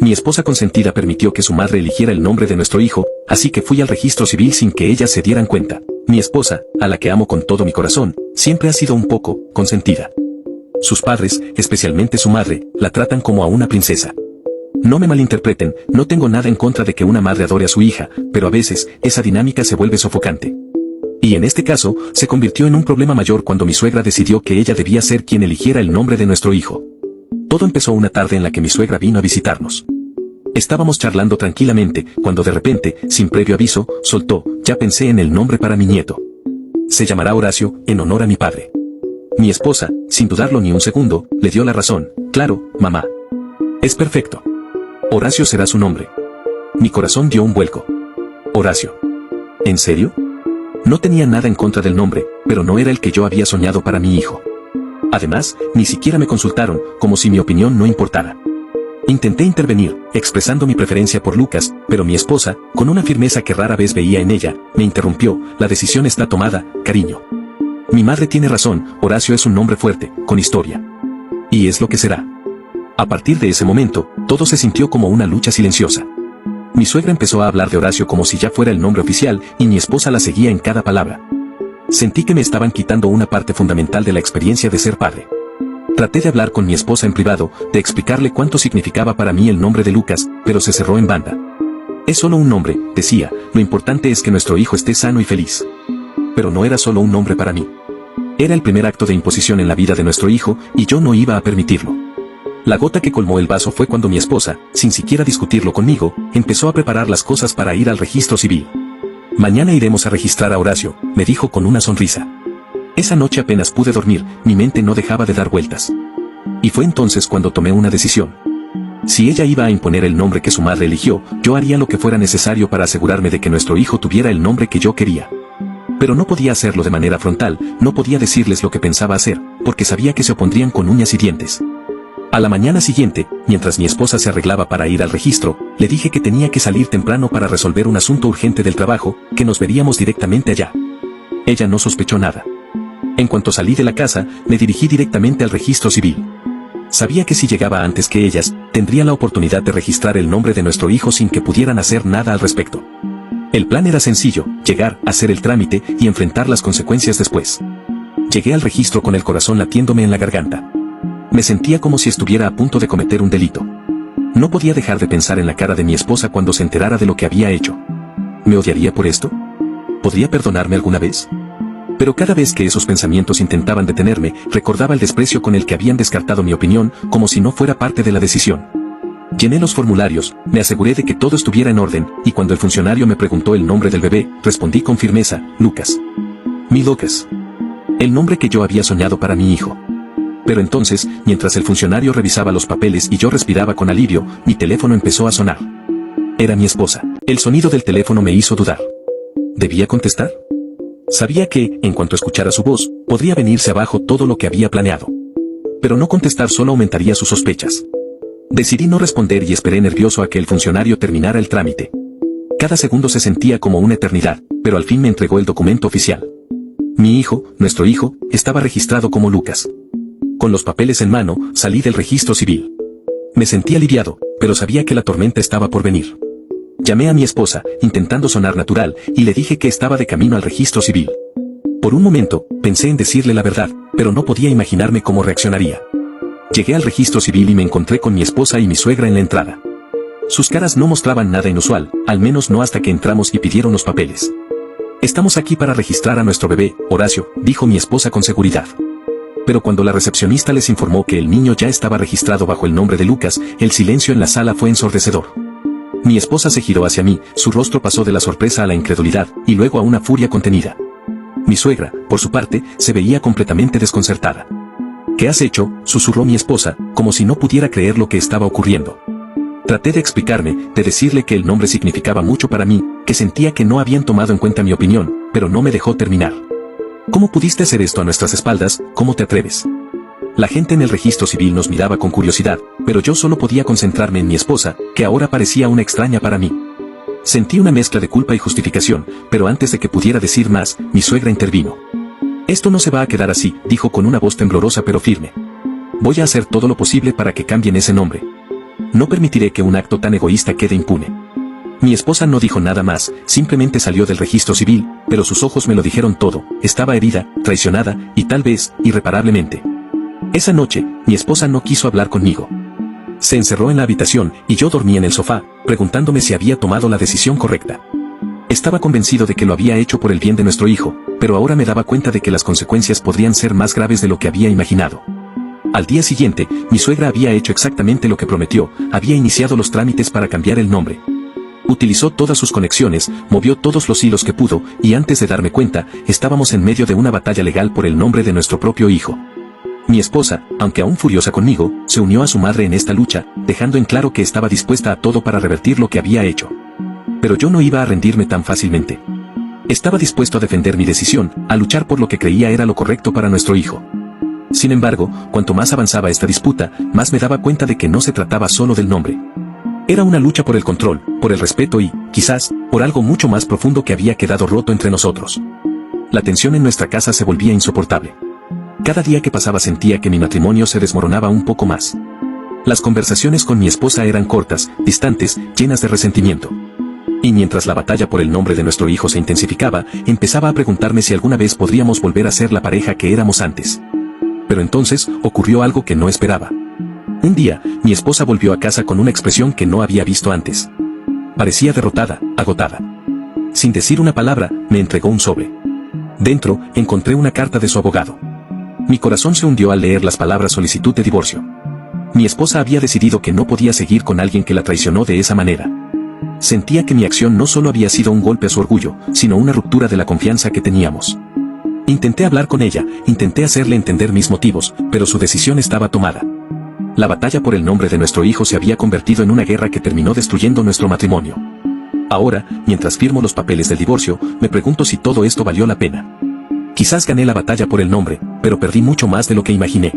Mi esposa consentida permitió que su madre eligiera el nombre de nuestro hijo, así que fui al registro civil sin que ellas se dieran cuenta. Mi esposa, a la que amo con todo mi corazón, siempre ha sido un poco consentida. Sus padres, especialmente su madre, la tratan como a una princesa. No me malinterpreten, no tengo nada en contra de que una madre adore a su hija, pero a veces, esa dinámica se vuelve sofocante. Y en este caso, se convirtió en un problema mayor cuando mi suegra decidió que ella debía ser quien eligiera el nombre de nuestro hijo. Todo empezó una tarde en la que mi suegra vino a visitarnos. Estábamos charlando tranquilamente, cuando de repente, sin previo aviso, soltó: ya pensé en el nombre para mi nieto. Se llamará Horacio, en honor a mi padre. Mi esposa, sin dudarlo ni un segundo, le dio la razón. Claro, mamá. Es perfecto. Horacio será su nombre. Mi corazón dio un vuelco. Horacio. ¿En serio? No tenía nada en contra del nombre, pero no era el que yo había soñado para mi hijo. Además, ni siquiera me consultaron, como si mi opinión no importara. Intenté intervenir, expresando mi preferencia por Lucas, pero mi esposa, con una firmeza que rara vez veía en ella, me interrumpió: la decisión está tomada, cariño. Mi madre tiene razón, Horacio es un nombre fuerte, con historia. Y es lo que será. A partir de ese momento, todo se sintió como una lucha silenciosa. Mi suegra empezó a hablar de Horacio como si ya fuera el nombre oficial, y mi esposa la seguía en cada palabra. Sentí que me estaban quitando una parte fundamental de la experiencia de ser padre. Traté de hablar con mi esposa en privado, de explicarle cuánto significaba para mí el nombre de Lucas, pero se cerró en banda. Es solo un nombre, decía, lo importante es que nuestro hijo esté sano y feliz. Pero no era solo un nombre para mí. Era el primer acto de imposición en la vida de nuestro hijo, y yo no iba a permitirlo. La gota que colmó el vaso fue cuando mi esposa, sin siquiera discutirlo conmigo, empezó a preparar las cosas para ir al registro civil. Mañana iremos a registrar a Horacio, me dijo con una sonrisa. Esa noche apenas pude dormir, mi mente no dejaba de dar vueltas. Y fue entonces cuando tomé una decisión. Si ella iba a imponer el nombre que su madre eligió, yo haría lo que fuera necesario para asegurarme de que nuestro hijo tuviera el nombre que yo quería. Pero no podía hacerlo de manera frontal, no podía decirles lo que pensaba hacer, porque sabía que se opondrían con uñas y dientes. A la mañana siguiente, mientras mi esposa se arreglaba para ir al registro, le dije que tenía que salir temprano para resolver un asunto urgente del trabajo, que nos veríamos directamente allá. Ella no sospechó nada. En cuanto salí de la casa, me dirigí directamente al registro civil. Sabía que si llegaba antes que ellas, tendría la oportunidad de registrar el nombre de nuestro hijo sin que pudieran hacer nada al respecto. El plan era sencillo: llegar, hacer el trámite y enfrentar las consecuencias después. Llegué al registro con el corazón latiéndome en la garganta. Me sentía como si estuviera a punto de cometer un delito. No podía dejar de pensar en la cara de mi esposa cuando se enterara de lo que había hecho. ¿Me odiaría por esto? ¿Podría perdonarme alguna vez? Pero cada vez que esos pensamientos intentaban detenerme, recordaba el desprecio con el que habían descartado mi opinión, como si no fuera parte de la decisión. Llené los formularios, me aseguré de que todo estuviera en orden, y cuando el funcionario me preguntó el nombre del bebé, respondí con firmeza: Lucas. Mi Lucas. El nombre que yo había soñado para mi hijo. Pero entonces, mientras el funcionario revisaba los papeles y yo respiraba con alivio, mi teléfono empezó a sonar. Era mi esposa. El sonido del teléfono me hizo dudar. ¿Debía contestar? Sabía que, en cuanto escuchara su voz, podría venirse abajo todo lo que había planeado. Pero no contestar solo aumentaría sus sospechas. Decidí no responder y esperé nervioso a que el funcionario terminara el trámite. Cada segundo se sentía como una eternidad, pero al fin me entregó el documento oficial. Mi hijo, nuestro hijo, estaba registrado como Lucas. Con los papeles en mano, salí del registro civil. Me sentí aliviado, pero sabía que la tormenta estaba por venir. Llamé a mi esposa, intentando sonar natural, y le dije que estaba de camino al registro civil. Por un momento, pensé en decirle la verdad, pero no podía imaginarme cómo reaccionaría. Llegué al registro civil y me encontré con mi esposa y mi suegra en la entrada. Sus caras no mostraban nada inusual, al menos no hasta que entramos y pidieron los papeles. Estamos aquí para registrar a nuestro bebé, Horacio, dijo mi esposa con seguridad. Pero cuando la recepcionista les informó que el niño ya estaba registrado bajo el nombre de Lucas, el silencio en la sala fue ensordecedor. Mi esposa se giró hacia mí, su rostro pasó de la sorpresa a la incredulidad, y luego a una furia contenida. Mi suegra, por su parte, se veía completamente desconcertada. ¿Qué has hecho?, susurró mi esposa, como si no pudiera creer lo que estaba ocurriendo. Traté de explicarme, de decirle que el nombre significaba mucho para mí, que sentía que no habían tomado en cuenta mi opinión, pero no me dejó terminar. ¿Cómo pudiste hacer esto a nuestras espaldas? ¿Cómo te atreves? La gente en el registro civil nos miraba con curiosidad, pero yo solo podía concentrarme en mi esposa, que ahora parecía una extraña para mí. Sentí una mezcla de culpa y justificación, pero antes de que pudiera decir más, mi suegra intervino. Esto no se va a quedar así, dijo con una voz temblorosa pero firme. Voy a hacer todo lo posible para que cambien ese nombre. No permitiré que un acto tan egoísta quede impune. Mi esposa no dijo nada más, simplemente salió del registro civil, pero sus ojos me lo dijeron todo. Estaba herida, traicionada, y tal vez, irreparablemente. Esa noche, mi esposa no quiso hablar conmigo. Se encerró en la habitación, y yo dormí en el sofá, preguntándome si había tomado la decisión correcta. Estaba convencido de que lo había hecho por el bien de nuestro hijo, pero ahora me daba cuenta de que las consecuencias podrían ser más graves de lo que había imaginado. Al día siguiente, mi suegra había hecho exactamente lo que prometió, había iniciado los trámites para cambiar el nombre. Utilizó todas sus conexiones, movió todos los hilos que pudo, y antes de darme cuenta, estábamos en medio de una batalla legal por el nombre de nuestro propio hijo. Mi esposa, aunque aún furiosa conmigo, se unió a su madre en esta lucha, dejando en claro que estaba dispuesta a todo para revertir lo que había hecho. Pero yo no iba a rendirme tan fácilmente. Estaba dispuesto a defender mi decisión, a luchar por lo que creía era lo correcto para nuestro hijo. Sin embargo, cuanto más avanzaba esta disputa, más me daba cuenta de que no se trataba solo del nombre. Era una lucha por el control, por el respeto y, quizás, por algo mucho más profundo que había quedado roto entre nosotros. La tensión en nuestra casa se volvía insoportable. Cada día que pasaba sentía que mi matrimonio se desmoronaba un poco más. Las conversaciones con mi esposa eran cortas, distantes, llenas de resentimiento. Y mientras la batalla por el nombre de nuestro hijo se intensificaba, empezaba a preguntarme si alguna vez podríamos volver a ser la pareja que éramos antes. Pero entonces, ocurrió algo que no esperaba. Un día, mi esposa volvió a casa con una expresión que no había visto antes. Parecía derrotada, agotada. Sin decir una palabra, me entregó un sobre. Dentro, encontré una carta de su abogado. Mi corazón se hundió al leer las palabras solicitud de divorcio. Mi esposa había decidido que no podía seguir con alguien que la traicionó de esa manera. Sentía que mi acción no solo había sido un golpe a su orgullo, sino una ruptura de la confianza que teníamos. Intenté hablar con ella, intenté hacerle entender mis motivos, pero su decisión estaba tomada. La batalla por el nombre de nuestro hijo se había convertido en una guerra que terminó destruyendo nuestro matrimonio. Ahora, mientras firmo los papeles del divorcio, me pregunto si todo esto valió la pena. Quizás gané la batalla por el nombre, pero perdí mucho más de lo que imaginé.